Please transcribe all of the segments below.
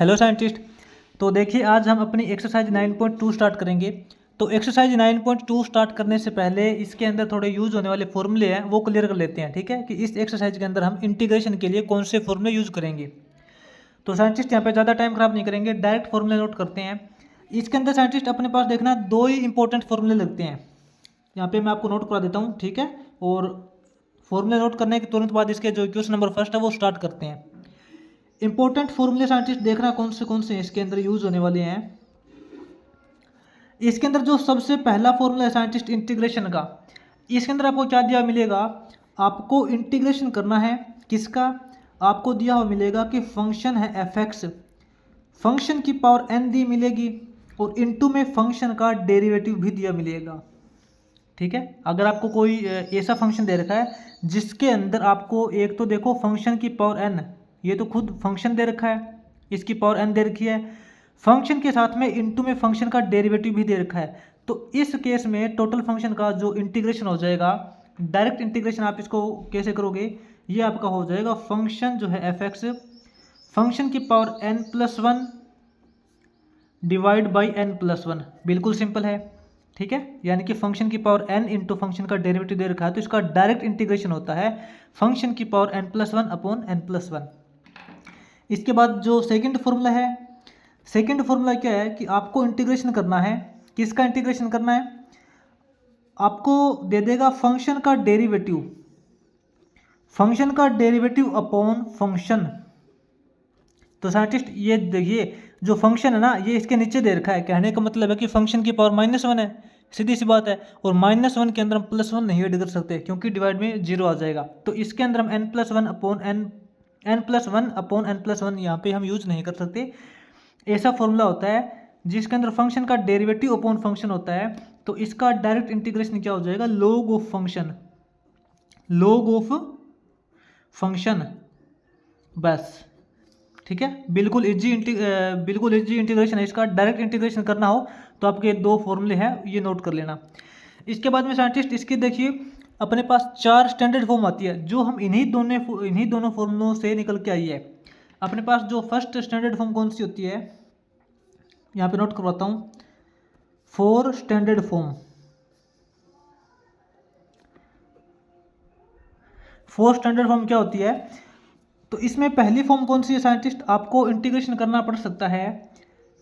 Hello scientist. तो देखिए आज हम अपनी एक्सरसाइज 9.2 स्टार्ट करेंगे। तो एक्सरसाइज 9.2 स्टार्ट करने से पहले इसके अंदर थोड़े यूज होने वाले फॉर्मूले हैं वो क्लियर कर लेते हैं। ठीक है कि इस एक्सरसाइज के अंदर हम इंटीग्रेशन के लिए कौन से फॉर्मूले यूज करेंगे। तो साइंटिस्ट यहाँ पे ज़्यादा टाइम खराब नहीं करेंगे, डायरेक्ट फॉर्मूले नोट करते हैं। इसके अंदर साइंटिस्ट अपने पास देखना दो ही इंपॉर्टेंट फॉर्मूले लगते हैं। यहाँ पे मैं आपको नोट करा देता हूँ, ठीक है। और फॉर्मूले नोट करने के तुरंत बाद इसके जो क्वेश्चन नंबर फर्स्ट है वो स्टार्ट करते हैं। इंपॉर्टेंट फॉर्मूले साइंटिस्ट देखना कौन से इसके अंदर यूज होने वाले हैं। इसके अंदर जो सबसे पहला फॉर्मूला है साइंटिस्ट इंटीग्रेशन का, इसके अंदर आपको क्या दिया मिलेगा, आपको इंटीग्रेशन करना है किसका, आपको दिया हुआ मिलेगा कि फंक्शन है एफ एक्स, फंक्शन की पावर एन दी मिलेगी और इनटू में फंक्शन का डेरिवेटिव भी दिया मिलेगा। ठीक है, अगर आपको कोई ऐसा फंक्शन दे रखा है जिसके अंदर आपको एक तो देखो फंक्शन की पावर एन, ये तो खुद फंक्शन दे रखा है, इसकी पावर एन दे रखी है, फंक्शन के साथ में इनटू में फंक्शन का डेरिवेटिव भी दे रखा है। तो इस केस में टोटल फंक्शन का जो इंटीग्रेशन हो जाएगा, डायरेक्ट इंटीग्रेशन आप इसको कैसे करोगे, ये आपका हो जाएगा फंक्शन जो है एफ एक्स, फंक्शन की power n plus one divide by n plus one. बिल्कुल सिंपल है, ठीक है। यानी कि फंक्शन की पावर एन इंटू फंक्शन का डेरिवेटिव दे रखा है तो इसका डायरेक्ट इंटीग्रेशन होता है फंक्शन की power n plus one upon n plus one. इसके बाद जो सेकंड फॉर्मूला है, सेकंड फॉर्मूला क्या है कि आपको इंटीग्रेशन करना है, किसका इंटीग्रेशन करना है, आपको दे देगा फंक्शन का डेरिवेटिव, फंक्शन का डेरिवेटिव अपॉन फंक्शन। तो साइंटिस्ट ये देखिए जो फंक्शन है ना, ये इसके नीचे दे रखा है, कहने का मतलब है कि फंक्शन की पावर माइनस वन है, सीधी सी बात है। और माइनस वन के अंदर हम प्लस वन नहीं ऐड कर सकते क्योंकि डिवाइड में जीरो आ जाएगा। तो इसके अंदर हम n plus one upon n plus one upon n plus one यहाँ पे हम यूज नहीं कर सकते। ऐसा फॉर्मूला होता है जिसके अंदर फंक्शन का डेरिवेटिव अपॉन फंक्शन होता है। तो इसका डायरेक्ट इंटीग्रेशन क्या हो जाएगा, log of function, log of function, बस। ठीक है, बिल्कुल इजी इंटीग्रेशन है इसका। डायरेक्ट इंटीग्रेशन करना हो तो आपके दो फॉर्मूले हैं, ये नोट कर लेना। इसके बाद में साइंटिस्ट इसके देखिए अपने पास चार स्टैंडर्ड फॉर्म आती है जो हम इन्हीं दोनों फॉर्मूलों से निकल के आई है। अपने पास जो फर्स्ट स्टैंडर्ड फॉर्म कौन सी होती है, यहाँ पे नोट करवाता हूँ, four standard form. Four standard form क्या होती है, तो इसमें पहली फॉर्म कौन सी है साइंटिस्ट, आपको इंटीग्रेशन करना पड़ सकता है,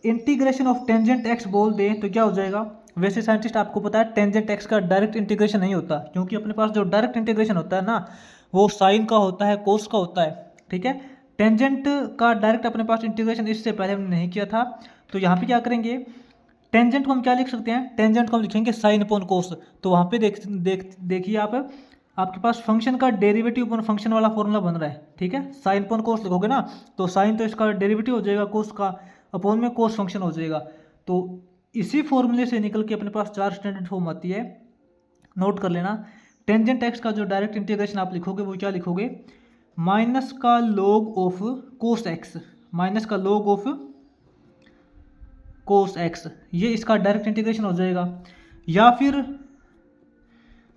इंटीग्रेशन ऑफ टेंजेंट एक्स बोल दें तो क्या हो जाएगा। वैसे साइंटिस्ट आपको पता है टेंजेंट एक्स का डायरेक्ट इंटीग्रेशन नहीं होता, क्योंकि अपने पास जो डायरेक्ट इंटीग्रेशन होता है ना वो साइन का होता है, कोस का होता है। ठीक है, टेंजेंट का डायरेक्ट अपने पास इंटीग्रेशन इससे पहले हमने नहीं किया था। तो यहाँ पे क्या करेंगे, टेंजेंट को हम क्या लिख सकते हैं, टेंजेंट को हम लिखेंगे साइन अपॉन कोस। तो वहाँ पे देखिए आप, आपके पास फंक्शन का डेरिवेटिव अपॉन फंक्शन वाला फॉर्मूला बन रहा है। ठीक है, साइन अपॉन कोस लिखोगे ना तो साइन तो इसका डेरिवेटिव हो जाएगा कोस का, अपॉन में कोस फंक्शन हो जाएगा। तो इसी फॉर्मूले से निकल के अपने पास चार स्टैंडर्ड फॉर्म आती है, नोट कर लेना। टेंजेंट एक्स का जो डायरेक्ट इंटीग्रेशन आप लिखोगे वो क्या लिखोगे, माइनस का log of cos x, minus का लॉग ऑफ कोस एक्स, ये इसका डायरेक्ट इंटीग्रेशन हो जाएगा। या फिर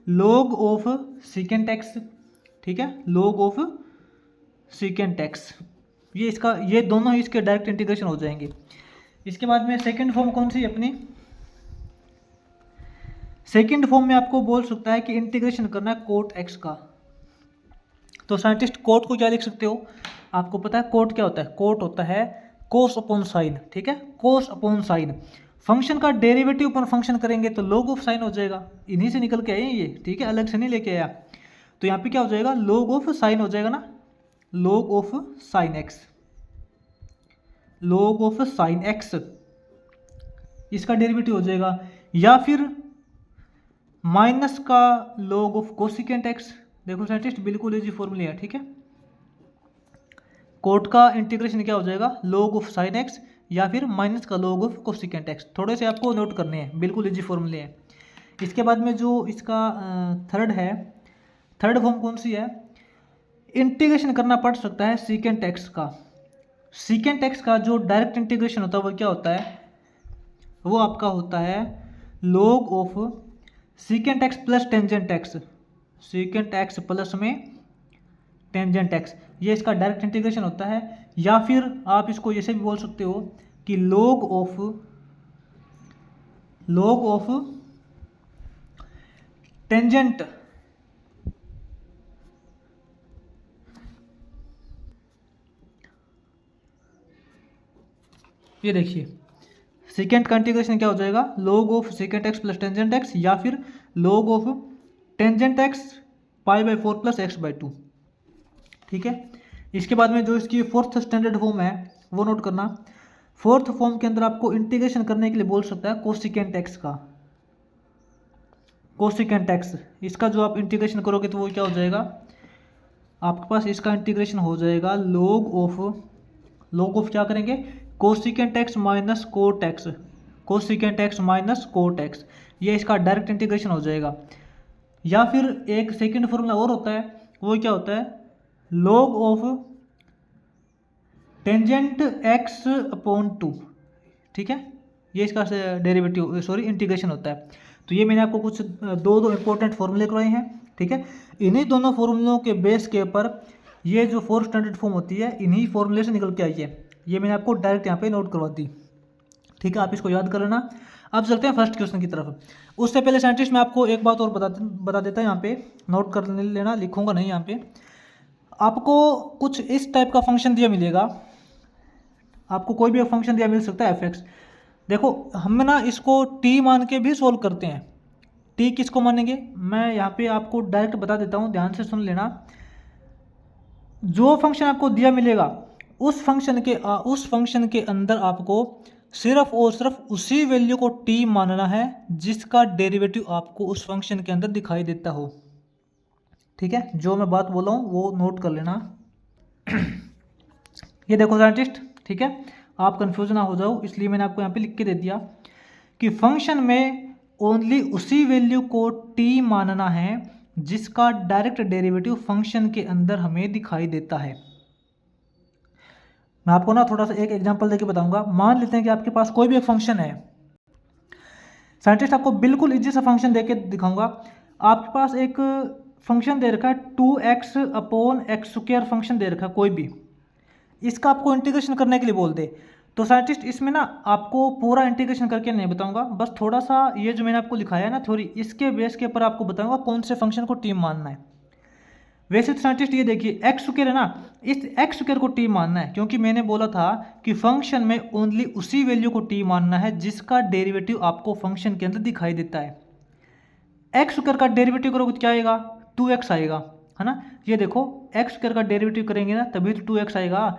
log ऑफ सीकेंट एक्स, ठीक है, log ऑफ सीकेंट एक्स, ये इसका, ये दोनों ही इसके डायरेक्ट इंटीग्रेशन हो जाएंगे। इसके बाद में सेकंड फॉर्म कौन सी अपनी, सेकंड फॉर्म में आपको बोल सकता है कि इंटीग्रेशन करना है कोट एक्स का। तो साइंटिस्ट कोट को क्या लिख सकते हो, आपको पता है कोट क्या होता है, कोट होता है कोस अपॉन साइन। ठीक है, कोस अपॉन साइन, फंक्शन का डेरिवेटिव अपन फंक्शन करेंगे तो log ऑफ साइन हो जाएगा, इन्हीं से निकल के आए ये। ठीक है, अलग से नहीं लेके आया। तो यहाँ पे क्या हो जाएगा, log ऑफ साइन हो जाएगा ना, log of sine x, log of sine x, इसका डेरिवेटिव हो जाएगा। या फिर माइनस का log ऑफ कोसिकेंट एक्स। देखो साइंटिस्ट बिल्कुल इजी फॉर्मूला है। ठीक है, कोट का इंटीग्रेशन क्या हो जाएगा, log ऑफ साइन एक्स या फिर माइनस का log ऑफ कोसिकेंट एक्स। थोड़े से आपको नोट करने हैं, बिल्कुल इजी फॉर्मूले हैं। इसके बाद में जो इसका थर्ड है, थर्ड फॉर्म कौन सी है, इंटीग्रेशन करना पड़ सकता है सीकेंट एक्स का। सीकेंट एक्स का जो डायरेक्ट इंटीग्रेशन होता है वो क्या होता है, वो आपका होता है log of secant x plus tangent x, secant x plus में टेंजेंट एक्स, ये इसका डायरेक्ट इंटीग्रेशन होता है। या फिर आप इसको ऐसे भी बोल सकते हो कि log ऑफ टेंजेंट ये देखिए सेकेंड का इंटीग्रेशन क्या हो जाएगा, log of secant x plus tangent x, या फिर log of tangent x π/4 plus x/2। ठीक है, इसके बाद में जो इसकी फोर्थ स्टैंडर्ड फॉर्म है वो नोट करना। फोर्थ फॉर्म के अंदर आपको इंटीग्रेशन करने के लिए बोल सकता है कोसिकेंट एक्स का, कोसिकेंट एक्स, इसका जो आप इंटीग्रेशन करोगे तो वो क्या हो जाएगा, आपके पास इसका इंटीग्रेशन हो जाएगा log ऑफ क्या करेंगे, cosecant x minus cot x, cosecant x minus cot x, ये इसका डायरेक्ट इंटीग्रेशन हो जाएगा। या फिर एक सेकंड फॉर्मूला और होता है, वो क्या होता है, log of tangent x upon 2। ठीक है, ये इसका डेरिवेटिव इंटीग्रेशन होता है। तो ये मैंने आपको कुछ दो इंपॉर्टेंट फॉर्मूले करवाए हैं। ठीक है, इन्हीं दोनों फॉर्मूलों के बेस के ऊपर ये जो फोर्थ स्टैंडर्ड फॉर्म होती है इन्हीं फॉर्मूले से निकल के आई है। ये मैंने आपको डायरेक्ट यहाँ पे नोट करवा दी। ठीक है, आप इसको याद कर लेना। अब चलते हैं फर्स्ट क्वेश्चन की तरफ। उससे पहले साइंटिस्ट, मैं आपको एक बात और बता देता है, यहाँ पे नोट कर लेना, लिखूंगा नहीं यहाँ पे। आपको कुछ इस टाइप का फंक्शन दिया मिलेगा, आपको कोई भी एक फंक्शन दिया मिल सकता है एफ एक्स। देखो हम ना इसको टी मान के भी सोल्व करते हैं। टी किसको मानेंगे, मैं यहाँ पे आपको डायरेक्ट बता देता हूँ, ध्यान से सुन लेना। जो फंक्शन आपको दिया मिलेगा उस फंक्शन के अंदर आपको सिर्फ और सिर्फ उसी वैल्यू को टी मानना है जिसका डेरिवेटिव आपको उस फंक्शन के अंदर दिखाई देता हो। ठीक है, जो मैं बात बोला हूँ वो नोट कर लेना। ये देखो साइंटिस्ट, ठीक है, आप कंफ्यूज ना हो जाओ इसलिए मैंने आपको यहाँ पे लिख के दे दिया कि फंक्शन में ओनली उसी वैल्यू को टी मानना है जिसका डायरेक्ट डेरिवेटिव फंक्शन के अंदर हमें दिखाई देता है। मैं आपको ना थोड़ा सा एक एग्जांपल देके बताऊंगा। मान लेते हैं कि आपके पास कोई भी एक फंक्शन है, साइंटिस्ट आपको बिल्कुल इजी सा फंक्शन देके दिखाऊंगा। आपके पास एक फंक्शन दे रखा है 2x upon x square function दे रखा है कोई भी, इसका आपको इंटीग्रेशन करने के लिए बोल दे, तो साइंटिस्ट इसमें ना आपको पूरा इंटीग्रेशन करके नहीं बताऊंगा, बस थोड़ा सा ये जो मैंने आपको लिखाया है ना थ्योरी, इसके बेस के ऊपर आपको बताऊंगा कौन से फंक्शन को टी मानना है। वैसे तो साइंटिस्ट ये देखिए एक्स स्क्वायर है ना, इस एक्स स्क्वायर को टी मानना है क्योंकि मैंने बोला था कि फंक्शन में ओनली उसी वैल्यू को टी मानना है जिसका डेरिवेटिव आपको फंक्शन के अंदर दिखाई देता है। एक्स स्क्वायर का डेरिवेटिव करोगे तो क्या आएगा, 2x आएगा, है ना। ये देखो एक्स स्क्वायर का डेरिवेटिव करेंगे ना तभी तो 2x आएगा,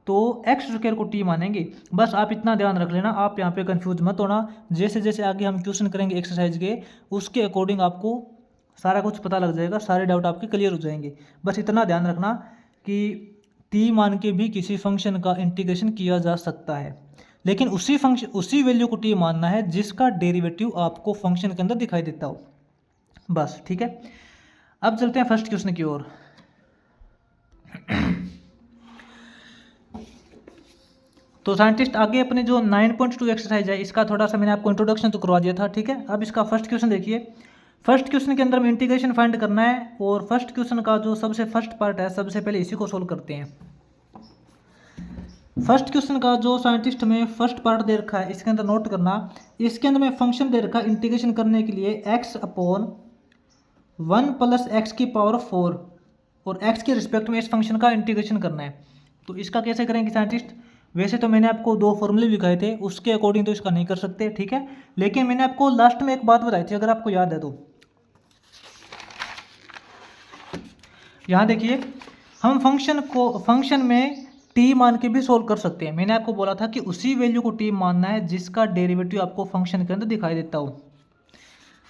तो एक्स स्क्वायर को टी मानेंगे। बस आप इतना ध्यान रख लेना, आप यहाँ पे कंफ्यूज मत होना। जैसे जैसे आगे हम क्वेश्चन करेंगे एक्सरसाइज के, उसके अकॉर्डिंग आपको सारा कुछ पता लग जाएगा, सारे डाउट आपके क्लियर हो जाएंगे। बस इतना ध्यान रखना कि टी मान के भी किसी फंक्शन का इंटीग्रेशन किया जा सकता है, लेकिन उसी वैल्यू को टी मानना है जिसका डेरिवेटिव आपको फंक्शन के अंदर दिखाई देता हो, बस। ठीक है, अब चलते हैं फर्स्ट क्वेश्चन की ओर। तो साइंटिस्ट आगे अपने जो 9.2 एक्सरसाइज है इसका थोड़ा सा मैंने आपको इंट्रोडक्शन तो करवा दिया था। ठीक है, अब इसका फर्स्ट क्वेश्चन देखिए। फर्स्ट क्वेश्चन के अंदर में इंटीग्रेशन फाइंड करना है, और फर्स्ट क्वेश्चन का जो सबसे फर्स्ट पार्ट है सबसे पहले इसी को सोल्व करते हैं। फर्स्ट क्वेश्चन का जो साइंटिस्ट में फर्स्ट पार्ट दे रखा है इसके अंदर नोट करना, इसके अंदर में फंक्शन दे रखा है इंटीग्रेशन करने के लिए x अपॉन 1 प्लस एक्स की पावर 4, और x के रिस्पेक्ट में इस फंक्शन का इंटीग्रेशन करना है। तो इसका कैसे करेंगे साइंटिस्ट, वैसे तो मैंने आपको दो फॉर्मूले दिखाए थे, उसके अकॉर्डिंग तो इसका नहीं कर सकते। ठीक है, लेकिन मैंने आपको लास्ट में एक बात बताई थी, अगर आपको याद है तो यहाँ देखिए, हम फंक्शन में टी मान के भी सोल्व कर सकते हैं। मैंने आपको बोला था कि उसी वैल्यू को टी मानना है जिसका डेरिवेटिव आपको फंक्शन के अंदर दिखाई देता हो।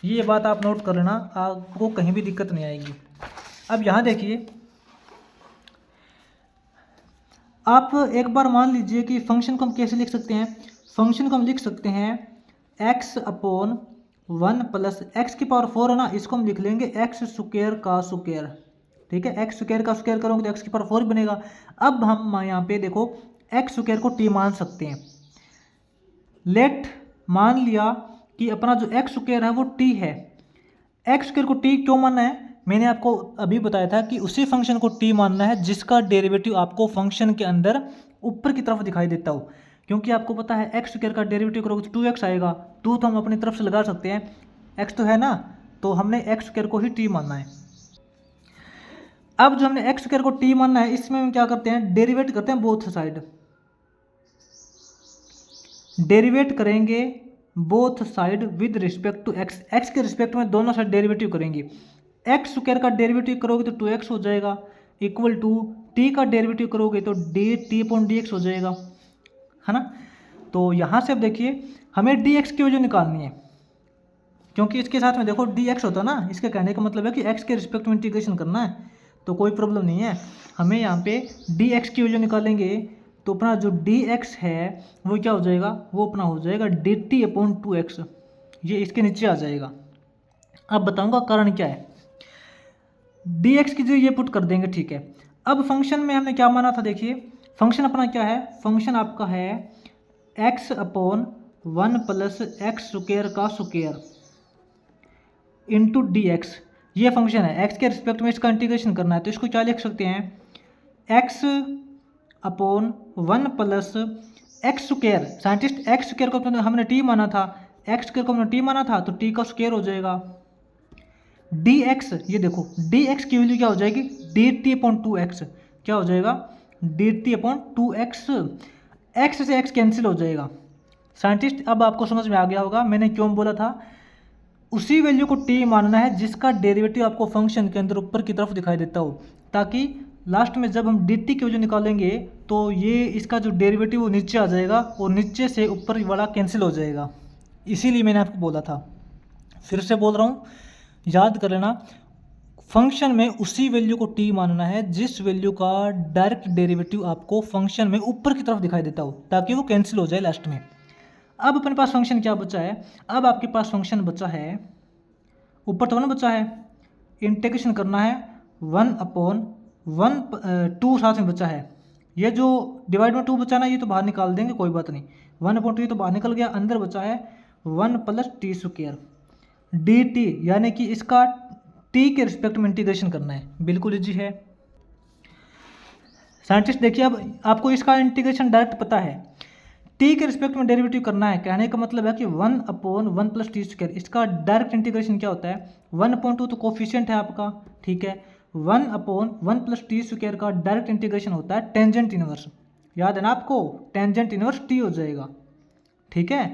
ये बात आप नोट कर लेना, आपको कहीं भी दिक्कत नहीं आएगी। अब यहाँ देखिए, आप एक बार मान लीजिए कि फंक्शन को हम कैसे लिख सकते हैं। फंक्शन को हम लिख सकते हैं x अपॉन 1 प्लस एक्स की पावर 4 है ना, इसको हम लिख लेंगे एक्स स्क्वायर का स्क्वायर। ठीक है, एक्स स्क्वायर का स्क्वायर करोगे तो एक्स की पावर 4 बनेगा। अब हम यहाँ पे देखो एक्स स्क्वायर को टी मान सकते हैं। लेट मान लिया कि अपना जो एक्स स्क्वायर है वो टी है। एक्स स्क्वायर को टी क्यों मानना है, मैंने आपको अभी बताया था कि उसी फंक्शन को टी मानना है जिसका डेरिवेटिव आपको फंक्शन के अंदर ऊपर की तरफ दिखाई देता हो, क्योंकि आपको पता है एक्स स्क्वायर का डेरिवेटिव करोगे तो 2x आएगा, 2 तो हम अपनी तरफ से लगा सकते हैं, x तो है ना, तो हमने एक्स स्क्वायर को ही टी मानना है। अब जो हमने एक्स स्क्वायर को टी मानना है, इसमें हम क्या करते हैं, डेरिवेट करते हैं बोथ साइड, डेरिवेट करेंगे both side with respect to x, x के रिस्पेक्ट में दोनों साइड डेरिवेटिव करेंगे। एक्स स्क्वायर का डेरिवेटिव करोगे तो 2x हो जाएगा, इक्वल टू टी का डेरिवेटिव करोगे तो d t upon d x हो जाएगा, है ना। तो यहाँ से अब देखिए हमें डी एक्स की वैल्यू निकालनी है, क्योंकि इसके साथ में देखो डी एक्स होता ना, इसके कहने का मतलब है कि एक्स के रिस्पेक्ट में इंटीग्रेशन करना है, तो कोई प्रॉब्लम नहीं है। हमें यहाँ पे डी एक्स की वैल्यू निकालेंगे तो अपना जो डी एक्स है वो क्या हो जाएगा, वो अपना हो जाएगा डी टी अपॉन 2x, ये इसके नीचे आ जाएगा। अब बताऊंगा कारण क्या है, डी एक्स की जो ये पुट कर देंगे, ठीक है। अब फंक्शन में हमने क्या माना था, देखिए फंक्शन अपना क्या है, फंक्शन आपका है x upon 1 plus x square का स्क्वायर इंटू डी एक्स, ये फंक्शन है, x के रिस्पेक्ट में इसका इंटीग्रेशन करना है, तो इसको क्या लिख सकते हैं, x upon 1 plus x square, scientist x square को हमने टी माना था, एक्स स्क्वायर को हमने टी माना था, तो टी का स्क्वायर हो जाएगा डी एक्स, ये देखो डी एक्स की वैल्यू क्या हो जाएगी, डी टी अपॉन 2x, क्या हो जाएगा D t upon 2x, x से एक्स कैंसिल हो जाएगा। साइंटिस्ट अब आपको समझ में आ गया होगा मैंने क्यों बोला था, उसी वैल्यू को टी मानना है जिसका डेरिवेटिव आपको फंक्शन के अंदर ऊपर की तरफ दिखाई देता हो, ताकि लास्ट में जब हम डी टी की वैल्यू निकालेंगे तो ये इसका जो डेरिवेटिव वो नीचे आ जाएगा और नीचे से ऊपर वाला कैंसिल हो जाएगा, इसीलिए मैंने आपको बोला था। फिर से बोल रहा हूँ, याद कर लेना, फंक्शन में उसी वैल्यू को टी मानना है जिस वैल्यू का डायरेक्ट डेरिवेटिव आपको फंक्शन में ऊपर की तरफ दिखाई देता हो, ताकि वो कैंसिल हो जाए लास्ट में। अब अपने पास फंक्शन क्या बचा है, अब आपके पास फंक्शन बचा है, ऊपर तो ना बचा है, इंटीग्रेशन करना है 1 अपॉन 2 साथ में बचा है, ये जो डिवाइड में 2 बचा ना, ये तो बाहर निकाल देंगे, कोई बात नहीं, 1 अपॉन 2 ये तो बाहर निकल गया, अंदर बचा है 1 plus T square D T, यानी कि इसका टी के रिस्पेक्ट में इंटीग्रेशन करना है, बिल्कुल इजी है। साइंटिस्ट देखिए अब आपको इसका इंटीग्रेशन डायरेक्ट पता है, टी के रिस्पेक्ट में डेरिवेटिव करना है, कहने का मतलब है कि 1 अपॉन 1 प्लस टी स्क्वायर, इसका डायरेक्ट इंटीग्रेशन क्या होता है, 1 अपॉन 2 तो कोफिशिएंट है आपका, ठीक है, 1 अपॉन 1 प्लस टी स्क्वायर का डायरेक्ट इंटीग्रेशन होता है टेंजेंट इनवर्स, याद है ना आपको, टेंजेंट इनवर्स टी हो जाएगा, ठीक है,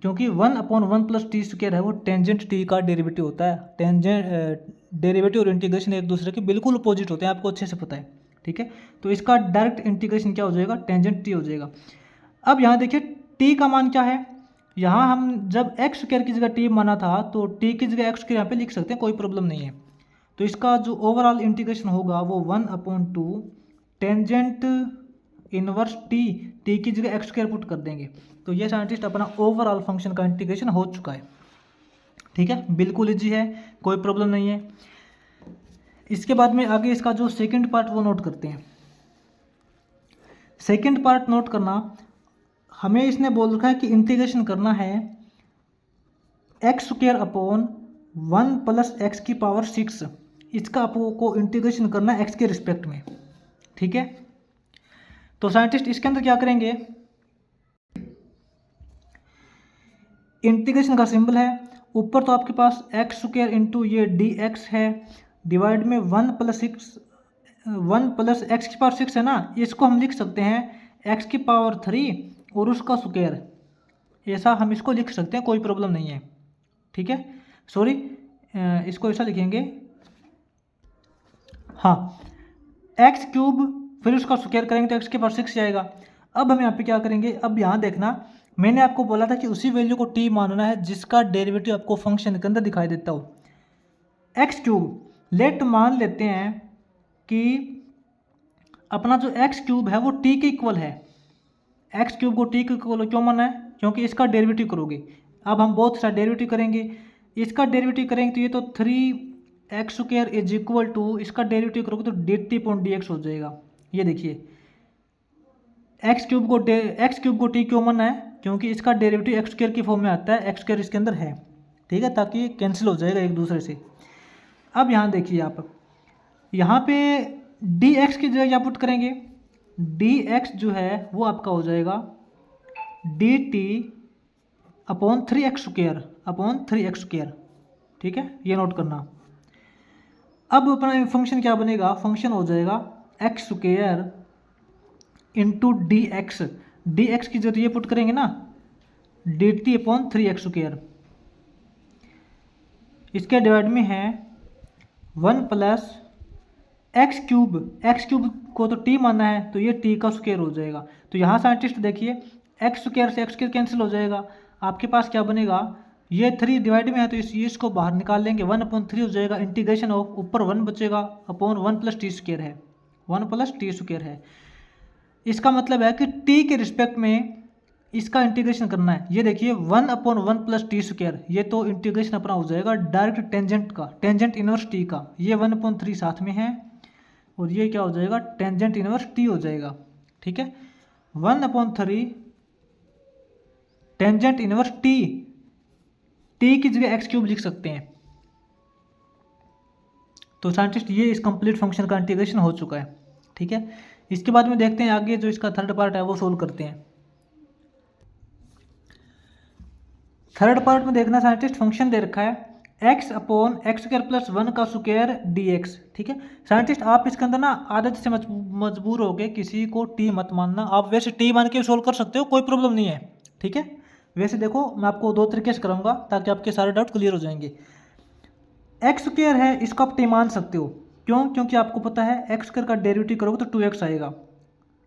क्योंकि 1 अपॉन 1 प्लस टी स्क्वायर है वो टेंजेंट टी का डेरिवेटिव होता है, टेंजेंट डेरिवेटिव और इंटीग्रेशन एक दूसरे के बिल्कुल अपोजिट होते हैं, आपको अच्छे से पता है, ठीक है। तो इसका डायरेक्ट इंटीग्रेशन क्या हो जाएगा, टेंजेंट टी हो जाएगा। अब यहाँ देखिए टी का मान क्या है, यहाँ हम जब एक्स स्क्वायर की जगह टी माना था तो टी की जगह एक्स स्क्वायर यहाँ पे लिख सकते हैं, कोई प्रॉब्लम नहीं है। तो इसका जो ओवरऑल इंटीग्रेशन होगा वो 1 upon 2 tangent inverse T, T की जगह एक्स स्क्वायर पुट कर देंगे, तो ये साइंटिस्ट अपना ओवरऑल फंक्शन का इंटीग्रेशन हो चुका है, ठीक है, बिल्कुल इजी है, कोई प्रॉब्लम नहीं है। इसके बाद में आगे इसका जो सेकंड पार्ट वो नोट करते हैं। सेकंड पार्ट नोट करना, हमें इसने बोल रखा है कि इंटीग्रेशन करना है x square upon 1 plus x की पावर 6, इसका आपको इंटीग्रेशन करना है एक्स के रिस्पेक्ट में, ठीक है। तो साइंटिस्ट इसके अंदर क्या करेंगे, इंटीग्रेशन का सिंबल है, ऊपर तो आपके पास एक्स स्क्वायर इंटू ये डी एक्स है, डिवाइड में 1 प्लस एक्स की पावर 6 है ना, इसको हम लिख सकते हैं एक्स की पावर 3 और उसका स्क्वायर, ऐसा हम इसको लिख सकते हैं, कोई प्रॉब्लम नहीं है, ठीक है। सॉरी, इसको ऐसा लिखेंगे, हाँ, एक्स क्यूब फिर उसका स्क्वायर करेंगे तो एक्स के पावर 6 आएगा। अब हम यहाँ पे क्या करेंगे, अब यहाँ देखना, मैंने आपको बोला था कि उसी वैल्यू को टी मानना है जिसका डेरिवेटिव आपको फंक्शन के अंदर दिखाई देता हो। एक्स क्यूब लेट मान लेते हैं कि अपना जो एक्स क्यूब है वो टी के इक्वल है, एक्स क्यूब को टी के इक्वल क्यों माना है, क्योंकि इसका डेरिवेटिव करोगे, अब हम बहुत सा डेरिवेटिव करेंगे, इसका डेरिवेटिव करेंगे तो ये तो 3x square is equal to, इसका डेरिवेटिव करोगे तो d t point d x हो जाएगा। ये देखिए एक्स क्यूब को टी क्यों माना है, क्योंकि इसका डेरिवेटिव एक्स स्क्वायर की फॉर्म में आता है, एक्स स्क्वायर इसके अंदर है, ठीक है, ताकि कैंसिल हो जाएगा एक दूसरे से। अब यहाँ देखिए आप, यहाँ पे डी एक्स की जगह क्या पुट करेंगे, डी एक्स जो है वो आपका हो जाएगा डी टी अपॉन 3x², ठीक है, ये नोट करना। अब अपना फंक्शन क्या बनेगा, फंक्शन हो जाएगा x² इंटू डी एक्स की जगह ये पुट करेंगे ना, डी टी अपॉन 3x², इसके डिवाइड में है 1 प्लस x³ को तो t माना है तो ये t का स्क्वायर हो जाएगा। तो यहाँ साइंटिस्ट देखिए x² से x² कैंसिल हो जाएगा, आपके पास क्या बनेगा, ये 3 डिवाइड में है तो इसको बाहर निकाल लेंगे, 1/3 हो जाएगा, इंटीग्रेशन ऑफ ऊपर 1 बचेगा अपॉन 1 + t² है, 1 + t² है। इसका मतलब है कि t के रिस्पेक्ट में इसका इंटीग्रेशन करना है। ये देखिए 1/1 + t², ये तो इंटीग्रेशन अपना हो जाएगा डायरेक्ट टेंजेंट का, टेंजेंट इनवर्स t का, ये 1/3 साथ में है और ये क्या हो जाएगा, टेंजेंट इनवर्स t हो जाएगा, ठीक है। 1/3 टेंजेंट इनवर्स t की जगह x³ लिख सकते हैं। तो साइंटिस्ट ये इस कंप्लीट फंक्शन का इंटीग्रेशन हो चुका है, ठीक है। इसके बाद में देखते हैं आगे जो इसका थर्ड पार्ट है वो सोल्व करते हैं। थर्ड पार्ट में देखना साइंटिस्ट, फंक्शन दे रखा है x/x² + 1 का स्क्वायर dx, ठीक है। साइंटिस्ट आप इसके अंदर ना आदत से मजबूर हो गए, किसी को t मत मानना, आप वैसे t मान के सोल्व कर सकते हो, कोई प्रॉब्लम नहीं है, ठीक है। वैसे देखो मैं आपको 2 तरीके से कराऊंगा ताकि आपके सारे डाउट क्लियर हो जाएंगे। x² है इसको आप t मान सकते हो, क्यों, क्योंकि आपको पता है x² का डेरिवेटिव करोगे तो 2x आएगा,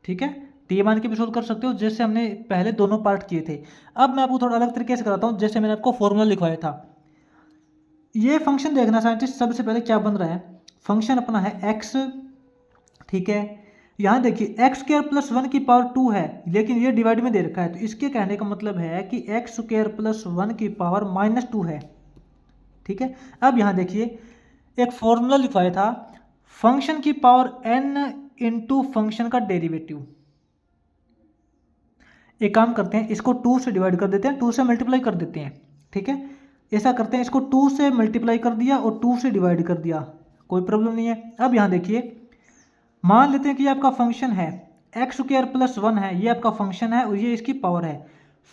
ठीक है। t मान के भी सोल्व कर सकते हो जैसे हमने पहले दोनों पार्ट किए थे। अब मैं आपको थोड़ा अलग तरीके से कराता हूँ, जैसे मैंने आपको फॉर्मूला लिखवाया था। ये फंक्शन देखना साइंटिस्ट, सबसे पहले क्या बन रहा है, फंक्शन अपना है x, ठीक है। यहाँ देखिए x² + 1 की पावर 2 है, लेकिन ये डिवाइड में दे रखा है, तो इसके कहने का मतलब है कि x² + 1 की पावर -2 है, ठीक है। अब यहाँ देखिए एक फॉर्मूला लिखवाया था, फंक्शन की पावर n इंटू फंक्शन का डेरिवेटिव। एक काम करते हैं, इसको 2 से डिवाइड कर देते हैं, 2 से मल्टीप्लाई कर देते हैं, ठीक है। ऐसा करते हैं, इसको 2 से मल्टीप्लाई कर दिया और 2 से डिवाइड कर दिया, कोई प्रॉब्लम नहीं है। अब यहाँ देखिए मान लेते हैं कि ये आपका फंक्शन है x² + 1 है, ये आपका फंक्शन है और ये इसकी पावर है,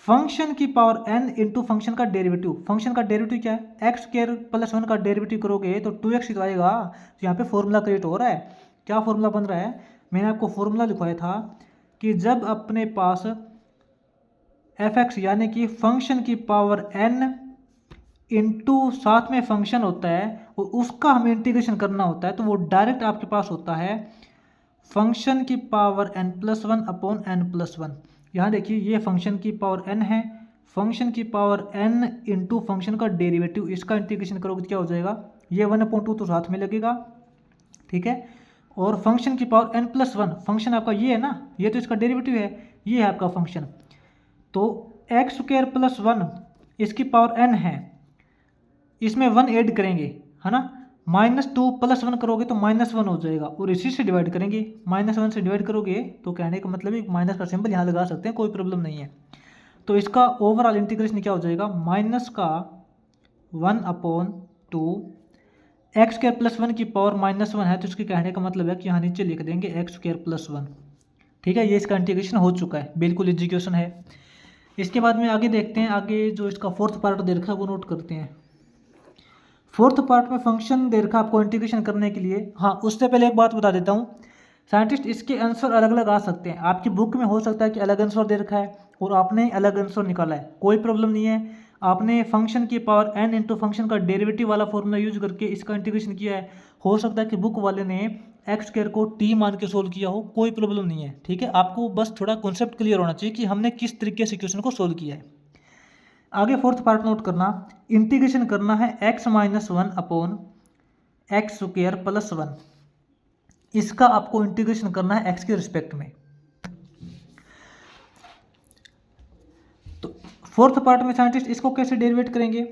फंक्शन की पावर n इंटू फंक्शन का डेरिवेटिव। फंक्शन का डेरिवेटिव क्या है, x² + 1 का डेरिवेटिव करोगे तो 2x ही तो आएगा। तो यहाँ पे फॉर्मूला क्रिएट हो रहा है, क्या फॉर्मूला बन रहा है, मैंने आपको फॉर्मूला लिखवाया था कि जब अपने पास fx यानी कि फंक्शन की पावर n इंटू साथ में फंक्शन होता है और उसका हमें इंटीग्रेशन करना होता है, तो वो डायरेक्ट आपके पास होता है फंक्शन की पावर n+1 अपॉन n+1। यहाँ देखिए ये फंक्शन की पावर n है, फंक्शन की पावर n इंटू फंक्शन का डेरिवेटिव, इसका इंटीग्रेशन करोगे तो क्या हो जाएगा, ये 1/2 तो साथ में लगेगा, ठीक है। और फंक्शन की पावर n+1, फंक्शन आपका ये है ना, ये तो इसका डेरिवेटिव है, ये है आपका फंक्शन। तो x² + 1 इसकी पावर n है, इसमें 1 ऐड करेंगे, है ना, -2 + 1 करोगे तो -1 हो जाएगा और इसी से डिवाइड करेंगे, -1 से डिवाइड करोगे तो कहने का मतलब है माइनस का सिंबल यहाँ लगा सकते हैं, कोई प्रॉब्लम नहीं है। तो इसका ओवरऑल इंटीग्रेशन क्या हो जाएगा, -1/2 x² + 1 की पावर -1 है, तो इसके कहने का मतलब है कि यहाँ नीचे लिख देंगे x² + 1, ठीक है। ये इसका इंटीग्रेशन हो चुका है, बिल्कुल एग्जीक्यूशन है। इसके बाद में आगे देखते हैं, आगे जो इसका फोर्थ पार्ट दे रखा है वो नोट करते हैं। फोर्थ पार्ट में फंक्शन दे रखा आपको इंटीग्रेशन करने के लिए। हाँ, उससे पहले एक बात बता देता हूँ साइंटिस्ट, इसके आंसर अलग अलग आ सकते हैं, आपकी बुक में हो सकता है कि अलग आंसर दे रखा है और आपने अलग आंसर निकाला है, कोई प्रॉब्लम नहीं है। आपने फंक्शन की पावर n इंटू फंक्शन का डेरिवेटिव वाला फॉर्मूला यूज करके इसका इंटीग्रेशन किया है, हो सकता है कि बुक वाले ने x² को t मान के सोल्व किया हो, कोई प्रॉब्लम नहीं है, ठीक है। आपको बस थोड़ा कॉन्सेप्ट क्लियर होना चाहिए कि हमने किस तरीके से क्वेश्चन को सोल्व किया है। आगे फोर्थ पार्ट नोट करना, इंटीग्रेशन करना है x-1 अपॉन x² + 1, इसका आपको इंटीग्रेशन करना है x के रिस्पेक्ट में। तो फोर्थ पार्ट में साइंटिस्ट इसको कैसे डेरिवेट करेंगे,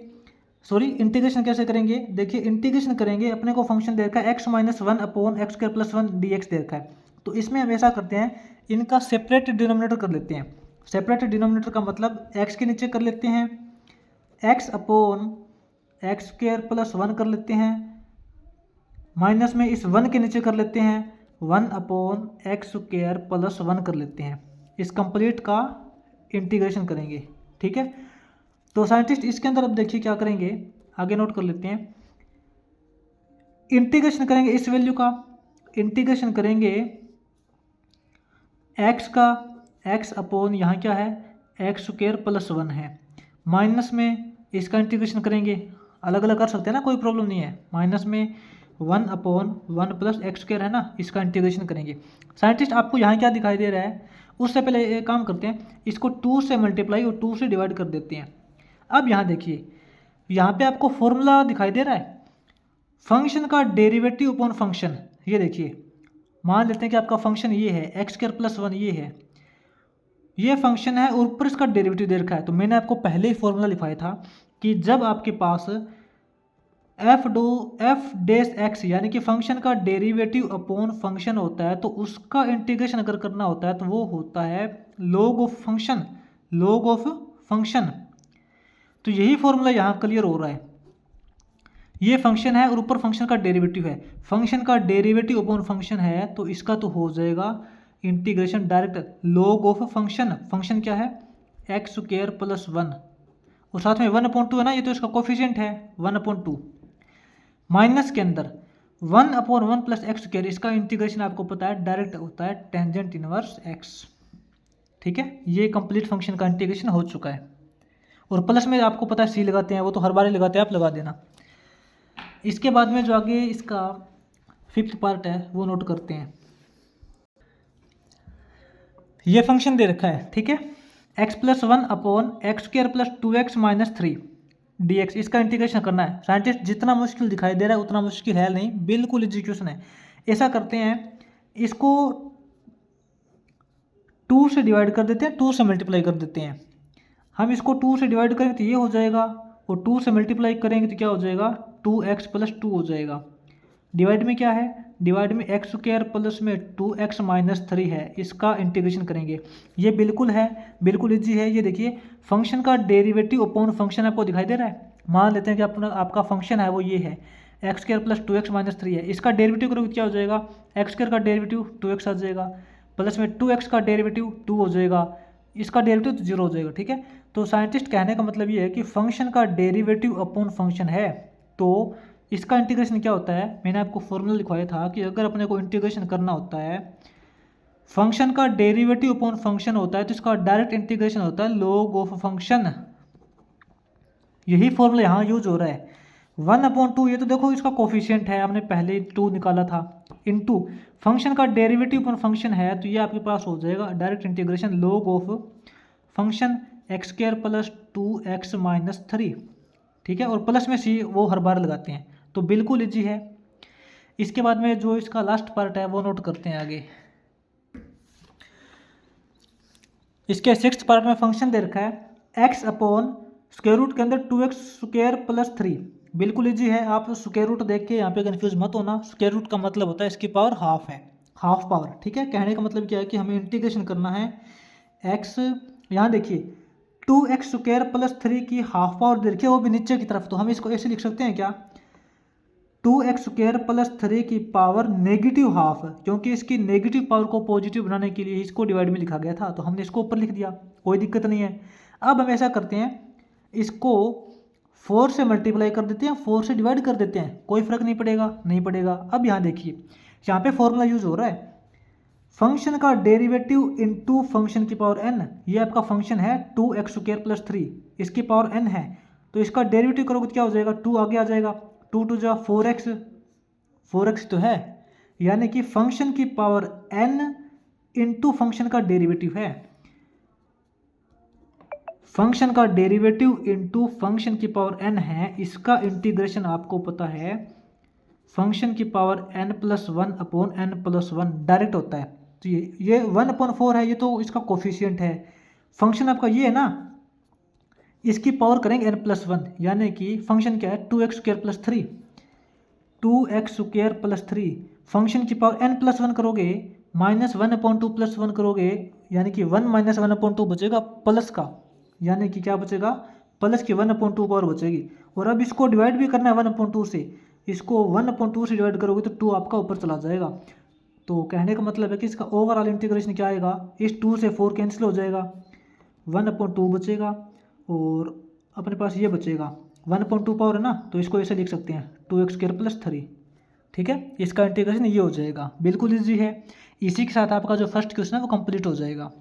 सॉरी इंटीग्रेशन कैसे करेंगे, देखिए इंटीग्रेशन करेंगे, अपने को फंक्शन दे रखा है x-1 अपॉन x² + 1 dx दे रखा है, तो इसमें हम ऐसा करते हैं, इनका सेपरेट डिनोमिनेटर कर लेते हैं। सेपरेट डिनोमिनेटर का मतलब x के नीचे कर लेते हैं x अपॉन x² + 1 कर लेते हैं माइनस में इस 1 के नीचे कर लेते हैं 1/x² प्लस 1 कर लेते हैं। इस कंप्लीट का इंटीग्रेशन करेंगे, ठीक है। तो साइंटिस्ट इसके अंदर अब देखिए क्या करेंगे, आगे नोट कर लेते हैं। इंटीग्रेशन करेंगे इस वैल्यू का, इंटीग्रेशन करेंगे x का, x/ यहाँ क्या है x² प्लस 1 है, माइनस में इसका इंटीग्रेशन करेंगे, अलग अलग कर सकते हैं ना, कोई प्रॉब्लम नहीं है। माइनस में 1/1 प्लस x² है ना, इसका इंटीग्रेशन करेंगे। साइंटिस्ट आपको यहाँ क्या दिखाई दे रहा है, उससे पहले एक काम करते हैं, इसको 2 से मल्टीप्लाई और 2 से डिवाइड कर देते हैं। अब यहाँ देखिए, यहाँ पे आपको फॉर्मूला दिखाई दे रहा है फंक्शन का डेरिवेटिव अपॉन फंक्शन। ये देखिए, मान लेते हैं कि आपका फंक्शन ये है x² प्लस 1, ये है, ये फंक्शन है और ऊपर इसका डेरिवेटिव दे रखा है। तो मैंने आपको पहले ही फॉर्मूला लिखाया था कि जब आपके पास f डैश x यानी कि फंक्शन का डेरिवेटिव अपॉन फंक्शन होता है तो उसका इंटीग्रेशन अगर करना होता है तो वो होता है log of function, log of function. तो यही फॉर्मूला यहाँ क्लियर हो रहा है, ये फंक्शन है और ऊपर फंक्शन का डेरिवेटिव है, फंक्शन का डेरिवेटिव अपॉन फंक्शन है तो इसका तो हो जाएगा integration direct log of function. Function क्या है x² प्लस 1 और साथ में 1/2 है ना, ये तो इसका कोफिशिएंट है 1/2, माइनस के अंदर 1/1 प्लस x², इसका इंटीग्रेशन आपको पता है डायरेक्ट होता है टेंजेंट इनवर्स x, ठीक है। ये कंप्लीट फंक्शन का इंटीग्रेशन हो चुका है। और प्लस में आपको पता है सी लगाते हैं, वो तो हर बार ही लगाते हैं, आप लगा देना। इसके बाद में जो आगे इसका 5th पार्ट है वो नोट करते हैं। ये फंक्शन दे रखा है, ठीक है, x+1/x² plus 2x minus 3 dx, इसका इंटीग्रेशन करना है। साइंटिस्ट जितना मुश्किल दिखाई दे रहा है उतना मुश्किल है नहीं, बिल्कुल एग्जीक्यूशन है। ऐसा करते हैं, इसको 2 से डिवाइड कर देते हैं, 2 से मल्टीप्लाई कर देते हैं। हम इसको 2 से डिवाइड करेंगे तो ये हो जाएगा और 2 से मल्टीप्लाई करेंगे तो क्या हो जाएगा 2x प्लस 2 हो जाएगा। डिवाइड में क्या है, डिवाइड में x² प्लस में 2x माइनस 3 है, इसका इंटीग्रेशन करेंगे। ये बिल्कुल है, बिल्कुल इजी है। ये देखिए फंक्शन का डेरिवेटिव अपॉन फंक्शन आपको दिखाई दे रहा है। मान लेते हैं कि आपका फंक्शन है वो ये है x² प्लस 2x माइनस 3 है, इसका डेरिवेटिव करोगे क्या हो जाएगा x² का डेरिवेटिव 2x आ जाएगा, प्लस में 2x का डेरिवेटिव 2 हो जाएगा, इसका डेरिवेटिव तो 0 हो जाएगा, ठीक है। तो साइंटिस्ट कहने का मतलब ये है कि फंक्शन का डेरिवेटिव अपॉन फंक्शन है तो इसका इंटीग्रेशन क्या होता है, मैंने आपको फॉर्मूला लिखवाया था कि अगर अपने को इंटीग्रेशन करना होता है फंक्शन का डेरिवेटिव अपॉन फंक्शन होता है तो इसका डायरेक्ट इंटीग्रेशन होता है log ऑफ फंक्शन। यही फॉर्मूला यहाँ यूज हो रहा है 1/2, ये तो देखो इसका कोफिशिएंट है, हमने पहले 2 निकाला था, इनटू फंक्शन का डेरिवेटिव अपॉन फंक्शन है तो ये आपके पास हो जाएगा direct integration log of function x² plus 2x minus 3, ठीक है। और प्लस में सी वो हर बार लगाते हैं, तो बिल्कुल इजी है। इसके बाद में जो इसका लास्ट पार्ट है वो नोट करते हैं आगे। इसके 6th पार्ट में फंक्शन दे रखा है x/√, के अंदर 2x² प्लस 3, बिल्कुल इजी है। आप स्क्वायर रूट देख के यहाँ पे कंफ्यूज मत होना, स्क्वायर रूट का मतलब होता है इसकी पावर हाफ है, हाफ पावर, ठीक है। कहने का मतलब क्या है कि हमें इंटीग्रेशन करना है x, यहाँ देखिए 2x² प्लस 3 की हाफ पावर दे रखी है, वो भी नीचे की तरफ, तो हम इसको ऐसे लिख सकते हैं क्या 2x² प्लस 3 की पावर नेगेटिव हाफ, क्योंकि इसकी नेगेटिव पावर को पॉजिटिव बनाने के लिए इसको डिवाइड में लिखा गया था तो हमने इसको ऊपर लिख दिया, कोई दिक्कत नहीं है। अब हम ऐसा करते हैं, इसको 4 से मल्टीप्लाई कर देते हैं, 4 से डिवाइड कर देते हैं, कोई फर्क नहीं पड़ेगा, नहीं पड़ेगा। अब यहाँ देखिए यहाँ पे फॉर्मूला यूज हो रहा है फंक्शन का डेरिवेटिव इनटू फंक्शन की पावर n, ये आपका फंक्शन है 2x² प्लस 3, इसकी पावर n है तो इसका डेरिवेटिव करोगे तो क्या हो जाएगा 2 आगे आ जाएगा, 2 2 जा 4x, 4x तो है, यानी कि फंक्शन की पावर n इनटू फंक्शन का डेरिवेटिव है, फंक्शन का डेरिवेटिव इनटू फंक्शन की पावर n है, इसका इंटीग्रेशन आपको पता है फंक्शन की पावर n+1/n+1 डायरेक्ट होता है। तो ये 1/4 है, ये तो इसका कोफिशिएंट है, फंक्शन आपका ये है ना, इसकी पावर करेंगे n+1, यानी कि फंक्शन क्या है 2x² plus 3, 2x² plus 3, function की पावर n+1 करोगे -1/2 प्लस 1 करोगे, यानी कि 1 - 1/2 बचेगा प्लस का, यानी कि क्या बचेगा प्लस की 1/2 पावर बचेगी। और अब इसको डिवाइड भी करना है 1/2 से, इसको 1/2 से डिवाइड करोगे तो 2 आपका ऊपर चला जाएगा। तो कहने का मतलब है कि इसका ओवरऑल इंटीग्रेशन क्या आएगा, इस 2 से 4 कैंसिल हो जाएगा, 1/2 बचेगा और अपने पास ये बचेगा 1/2 पावर है ना, तो इसको ऐसे लिख सकते हैं 2x² + 3। ठीक है, इसका इंटीग्रेशन ये हो जाएगा। बिल्कुल ईजी है। इसी के साथ आपका जो फर्स्ट क्वेश्चन है वो कंप्लीट हो जाएगा।